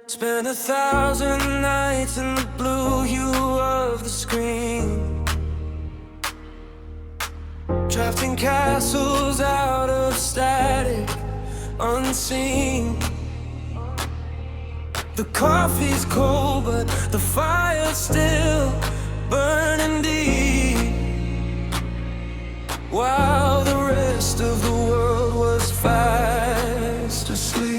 Spent 1,000 nights in the blue hue of the screen, drafting castles out of static, unseen. The coffee's cold, but the fire's still burning deep, while the rest of the world was fast asleep.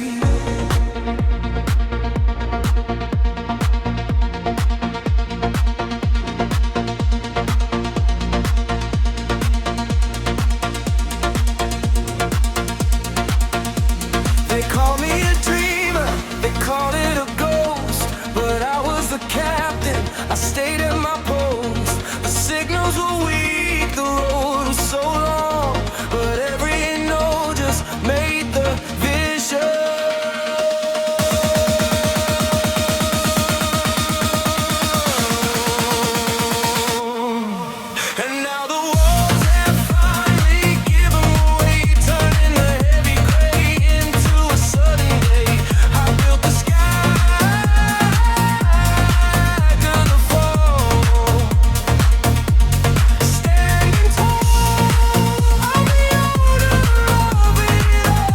They call me a dreamer, they call it a ghost, but I was the captain, I stayed at my post. The signals were weak, the road was so long, but every note just made the vision. And now the walls have finally given way, turning the heavy gray into a sudden day. I built the sky gonna fall, standing tall, I'm the owner of it all.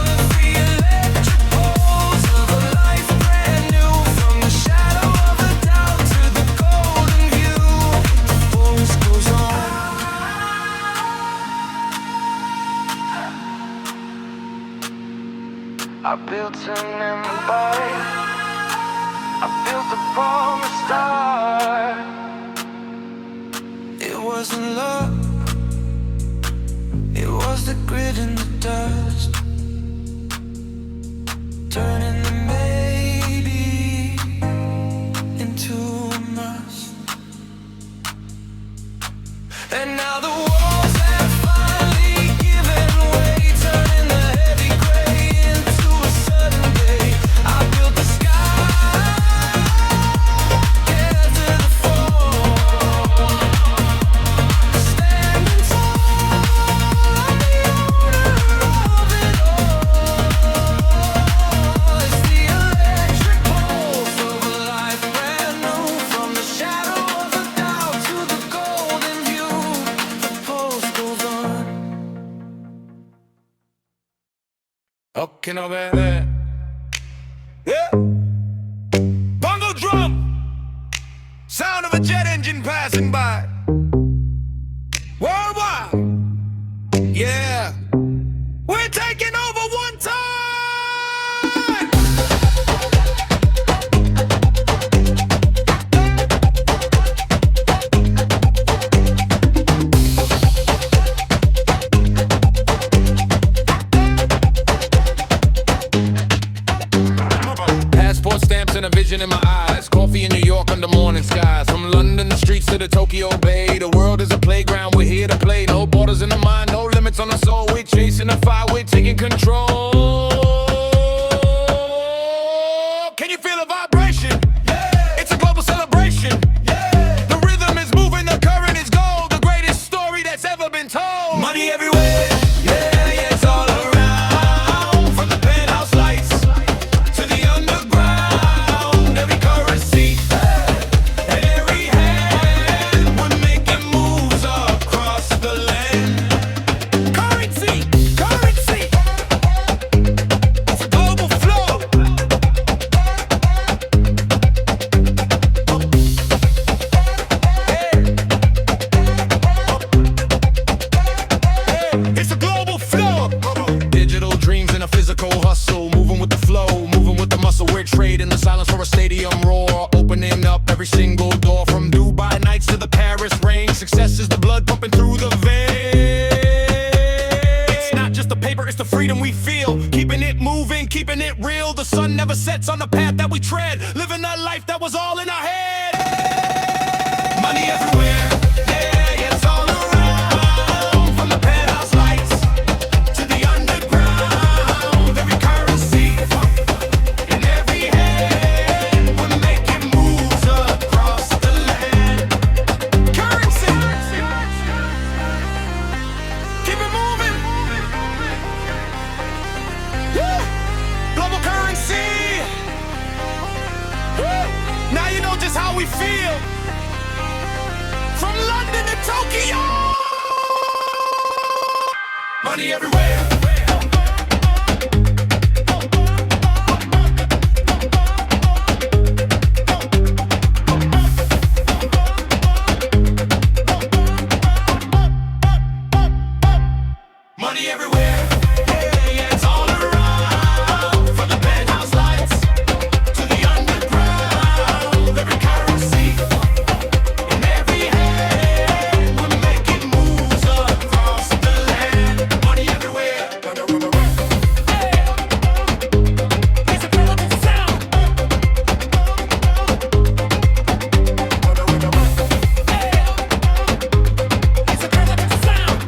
It's the electric pulse of a life brand new, from the shadow of a doubt to the golden view. The force goes on. I built an empire, I built upon the star. It wasn't love, it was the grit and the dust, turning the maybe into a must. And now the walls have finally given way, turning the heavy gray into a sudden day. I built the sky, yeah, to the fall, standing tall, I'm the owner of it all. It's the electric pulse of a life brand new, from the shadow of a doubt to the golden view. The pulse goes on. Okay, now that. Yeah. Bongo drum. Sound of a jet engine passing by. Worldwide. Yeah. We're taking over one time. Passport stamps and a vision in my eyes. Coffee in New York under morning skies. From London the streets to the Tokyo Bay. The world is a playground, we're here to play. No borders in the mind, no limits on the soul. We're chasing the fire, we're taking control. Can you feel the vibration? Yeah. It's a global celebration. Yeah. The rhythm is moving, the current is gold. The greatest story that's ever been told. Money everywhere. Yeah, yeah, it's all around. From the penthouse lights to the underground, every currency and every hand, we're making moves across the land. Currency, currency, it's a global flow. It's a global flow. Digital dreams and a physical hustle, moving with the flow, moving with the muscle. We're trading the silence for a stadium roar, opening up every single door. From Dubai nights to the Paris rain, success is the blood pumping through the veins. It's not just the paper, it's the freedom we feel, keeping it moving, keeping it real. The sun never sets on the path that we tread, living a life that was all in our head. Money everywhere. Yeah, yeah, it's all around. From the penthouse lights to the underground, every currency in every hand, we're making moves across the land. Currency, keep it moving. Yeah. Global currency. feel. From London to Tokyo. Money everywhere. Money everywhere. Yeah, yeah, it's all around. From the penthouse lights to the underground. Every currency in every hand. We're making moves across the land. Money everywhere. Hey, it's a relevant sound. Hey, it's a relevant sound.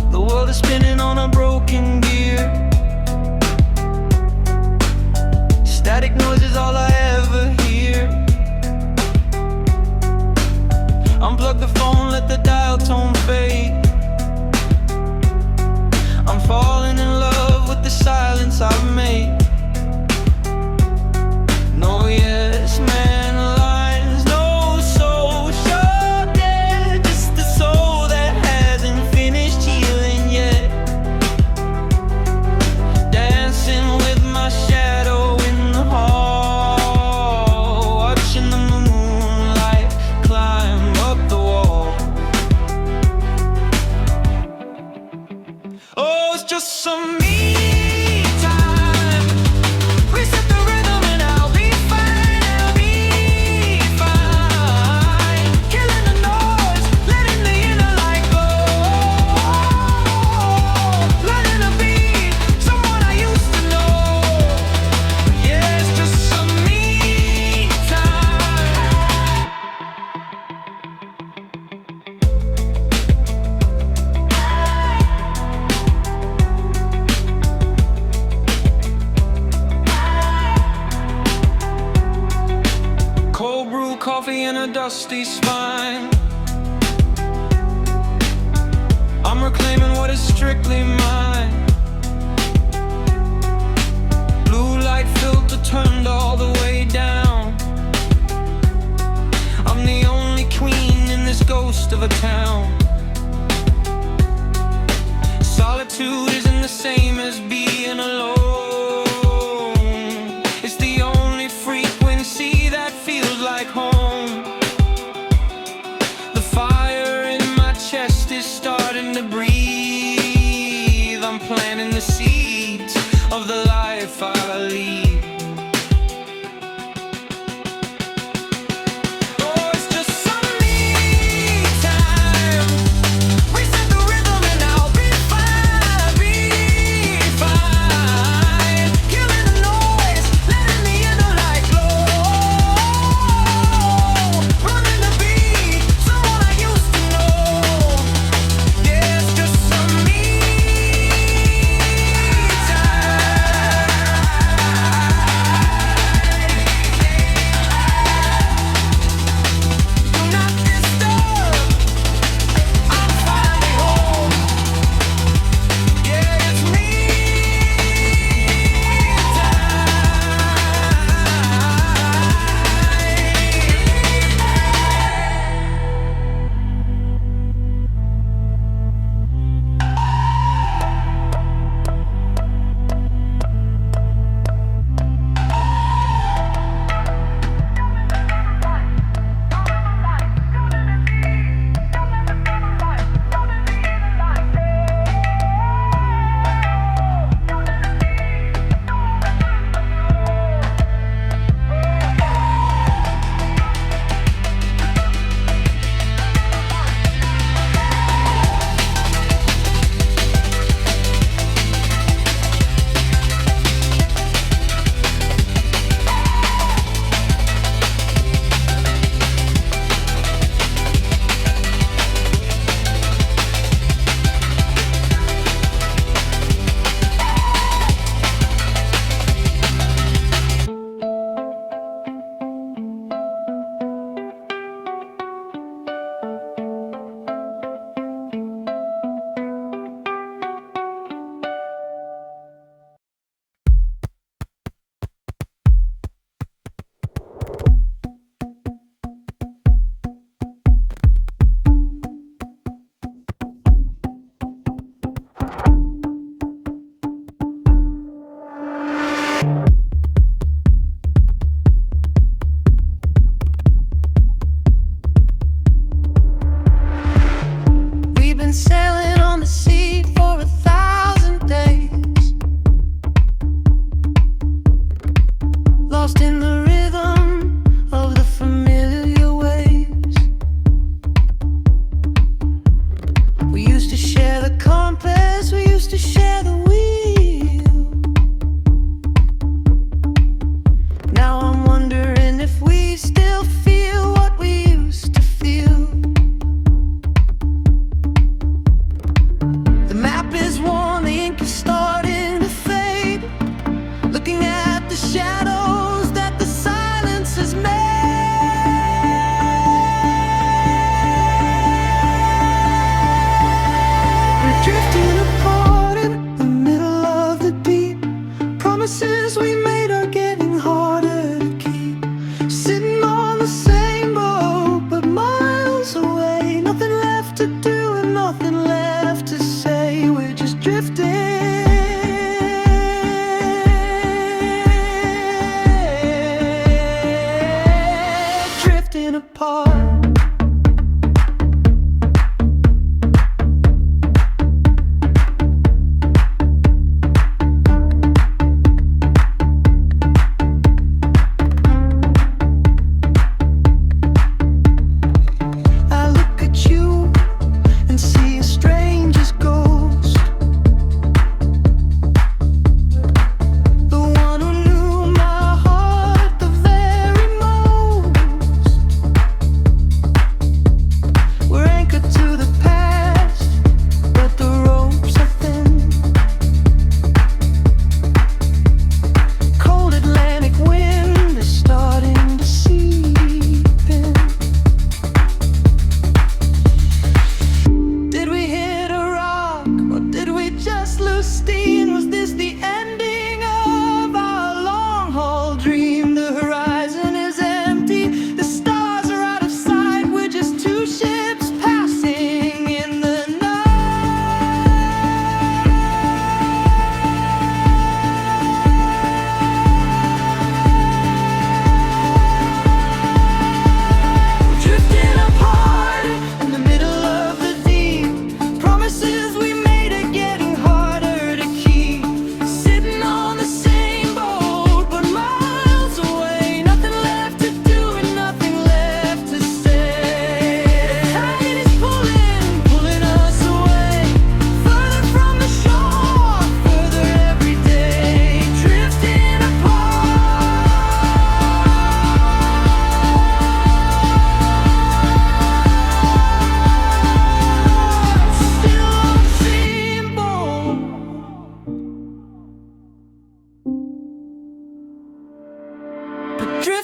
The world is spinning on a broken gear. Static noise is all I ever hear. Unplug the phone, let the dial tone fade. I'm falling in love with the silence I've made. No yes man lines, no social debt. Just the soul that hasn't finished healing yet. Dancing with my shadow in the hall, watching the moonlight climb up the wall. Oh, it's just some me time. Reset the rhythm and I'll be fine, I'll be fine. Killing the noise, letting the inner light go. Learning to be someone I used to know. Yeah, it's just some me time. Cold brew coffee and a dusty spine. I'm reclaiming what is strictly mine. Blue light filter turned all the way down. I'm the only queen in this ghost of a town. Solitude isn't the same as being alone. It's the only frequency that feels like home. The fire in my chest is starting to breathe. I'm planting the seeds of the life I lead. Oh, it's just some me time.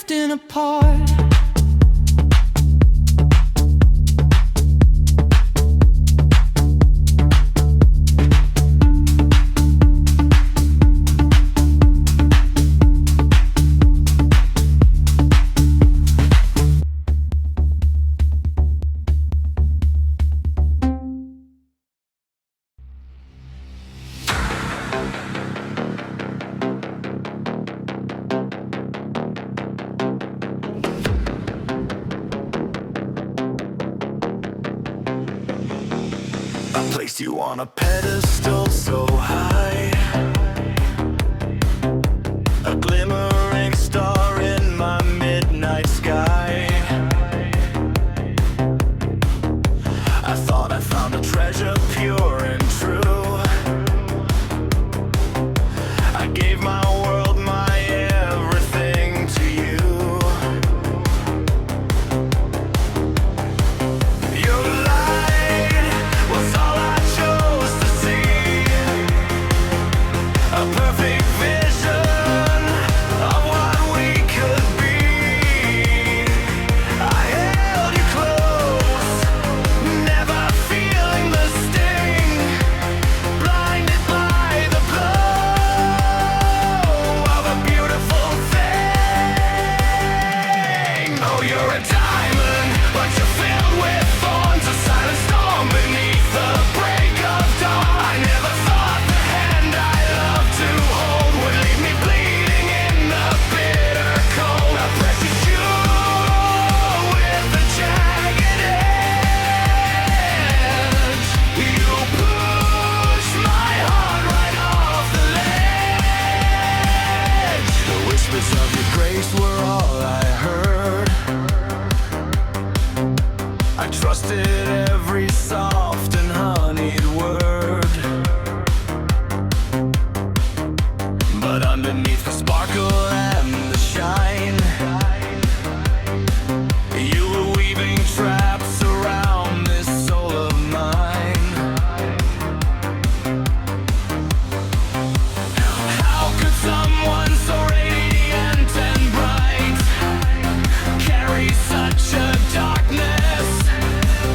drifting apart. I placed you on a pedestal so high, a glimmering star in my midnight sky. I thought I found a treasure pure and true. I gave my world, my everything to you. Your light was all I chose to see, a perfect vision of what we could be. I held you close, never feeling the sting, blinded by the glow of a beautiful thing. Oh, you're a diamond, but you're filled with thorns, a silent storm beneath the break of dawn. I never thought the hand I loved to hold would leave me bleeding in the bitter cold. A precious jewel with a jagged edge. You pushed my heart right off the ledge. The whispers of your grace were all I heard. I trusted every soft and honeyed word, but underneath the sparkle and the shine, you were weaving traps around this soul of mine. How could someone so radiant and bright carry such a darkness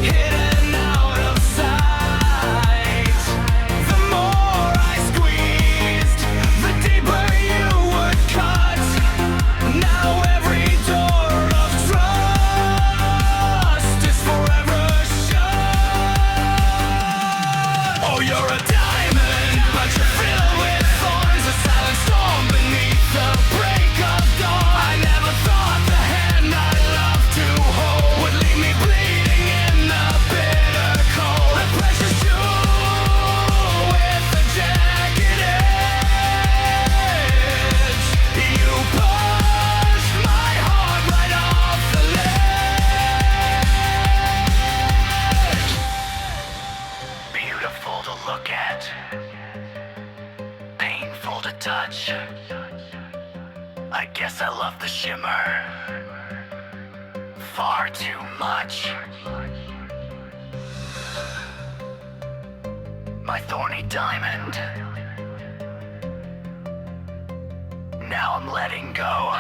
hidden out of sight? The more I squeezed, the deeper you would cut. Now every door of trust is forever shut. Oh, you're a diamond, but you're filled with thorns, a silent storm beneath the break of dawn. I never thought the hand I loved to hold would leave me bleeding in the bitter cold. A precious jewel with a jagged edge. You pushed my heart right off the ledge. Beautiful to look at, painful to touch. I guess I love the shimmer far too much. My thorny diamond. Now I'm letting go.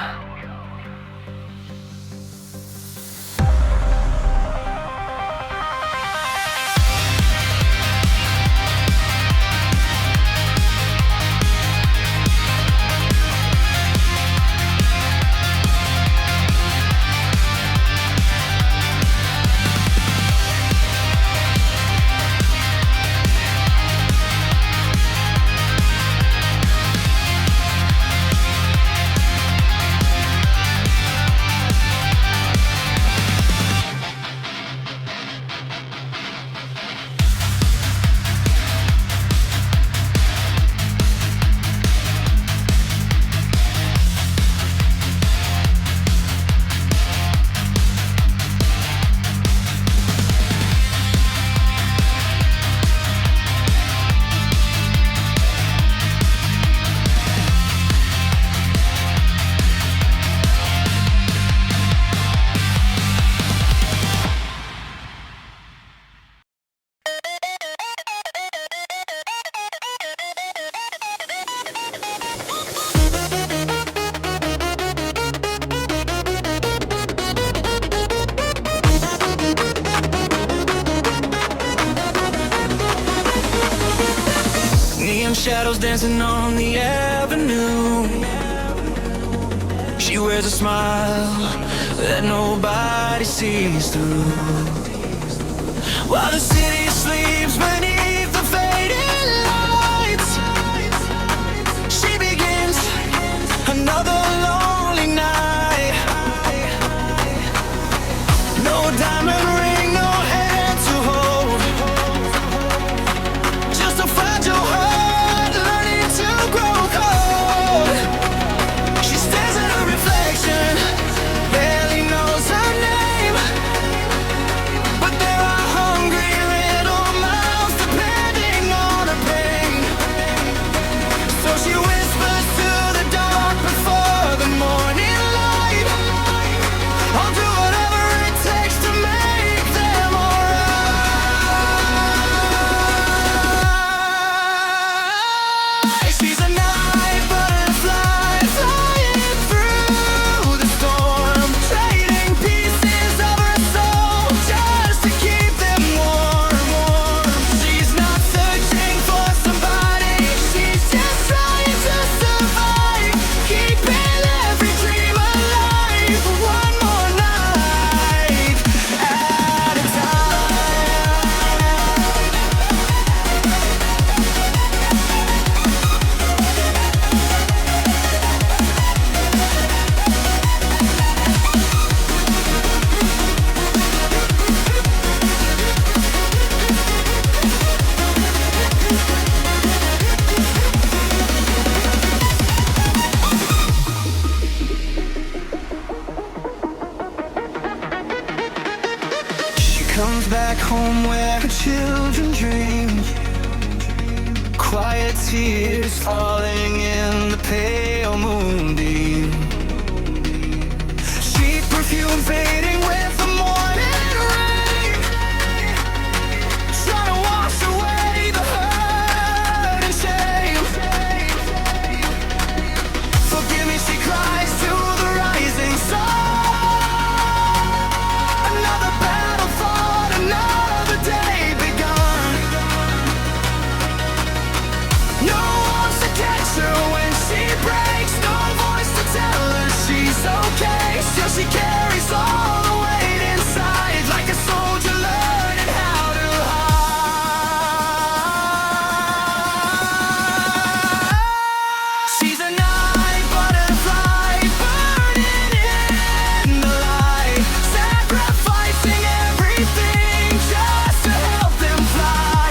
shadows dancing on the avenue. She wears a smile that nobody sees through. While the city sleeps beneath the fading lights, she begins another lonely night. No diamond ring, no hand to hold, just a fragile heart learning to grow cold. She stares at her reflection, barely knows her name, but there are hungry little mouths depending on her pain. So she whispers to the dark before the morning light, I'll do whatever it takes to make them alright. She's a night butterfly flying through the storm, trading pieces of her soul just to keep them warm. She's not searching for somebody, she's just trying to survive, keeping every dream alive for one more night at a time. She comes back home where her children dream, quiet tears falling in the pale moonbeam, sheet perfume fading with the morning rain, trying to wash away the hurt and shame. Forgive me, she cries to the rising sun. Another battle fought, another day begun. No one's to catch her when she breaks, no voice to tell her she's okay. Still she carries all the weight inside, like a soldier learning how to hide. She's a night butterfly burning in the light, sacrificing everything just to help them fly.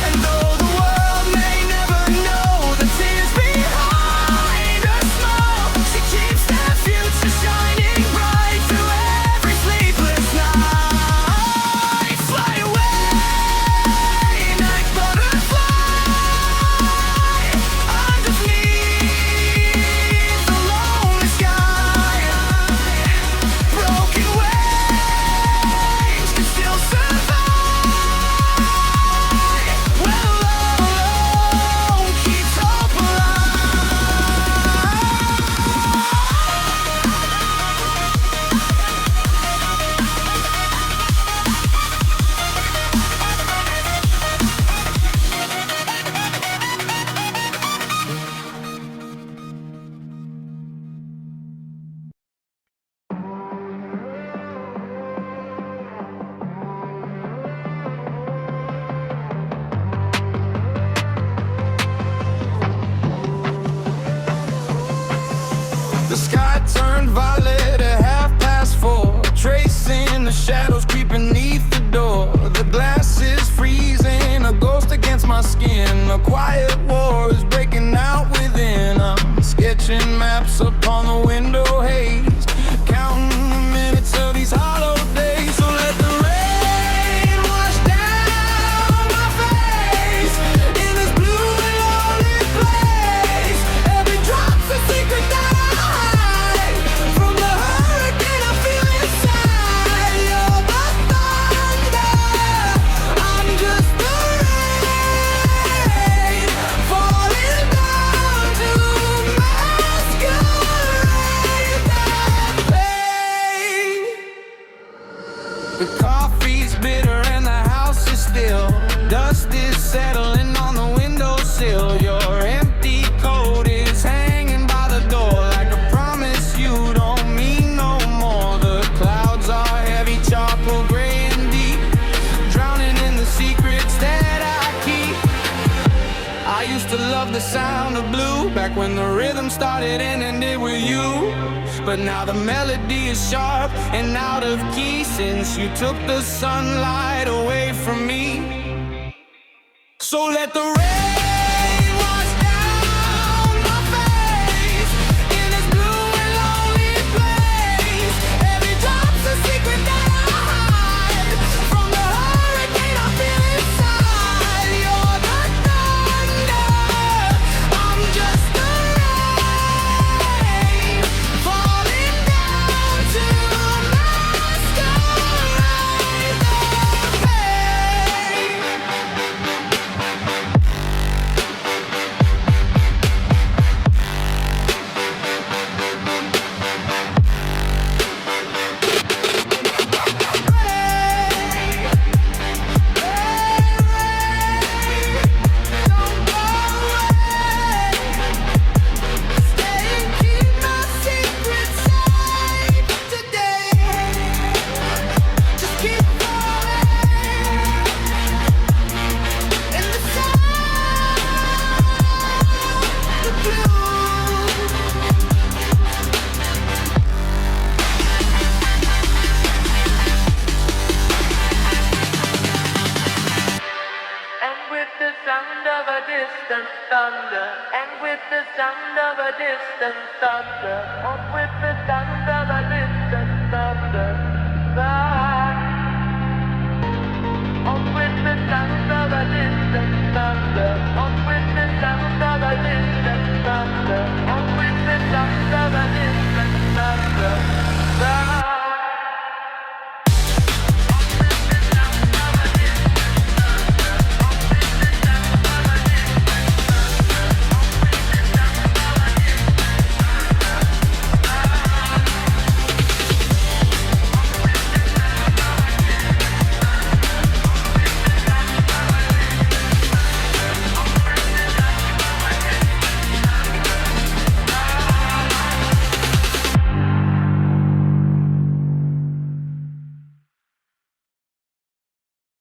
And though the world may never know the tears behind her smile, she keeps that future shining bright through every sleepless night. Fly away, night butterfly, underneath the lonely sky. Broken wings can still survive when love alone keeps hope The sky turned violet at 4:30, tracing the shadows creep beneath the door. The glass is freezing, a ghost against my skin. A quiet war is breaking out within. I'm sketching maps upon the window haze, counting the minutes of these hollow days. So let the rain wash down my face in this blue and lonely place. Every drop's a secret that I hide from the hurricane I feel inside. You're the thunder, I'm just the rain falling down to masquerade that pain. The coffee's bitter and the house is still. Dust is settling on the windowsill. the sound of blue, back when the rhythm started and ended with you. But now the melody is sharp and out of key, since you took the sunlight away from me. So let the rain wash down my face in this blue and lonely place. Every drop's a secret that I hide from the hurricane I feel inside. You're the thunder, I'm just the rain falling down to masquerade the pain. And with the sound of a distant thunder, and with the sound of a distant thunder, and with the sound of a distant thunder, and with the sound of a distant thunder.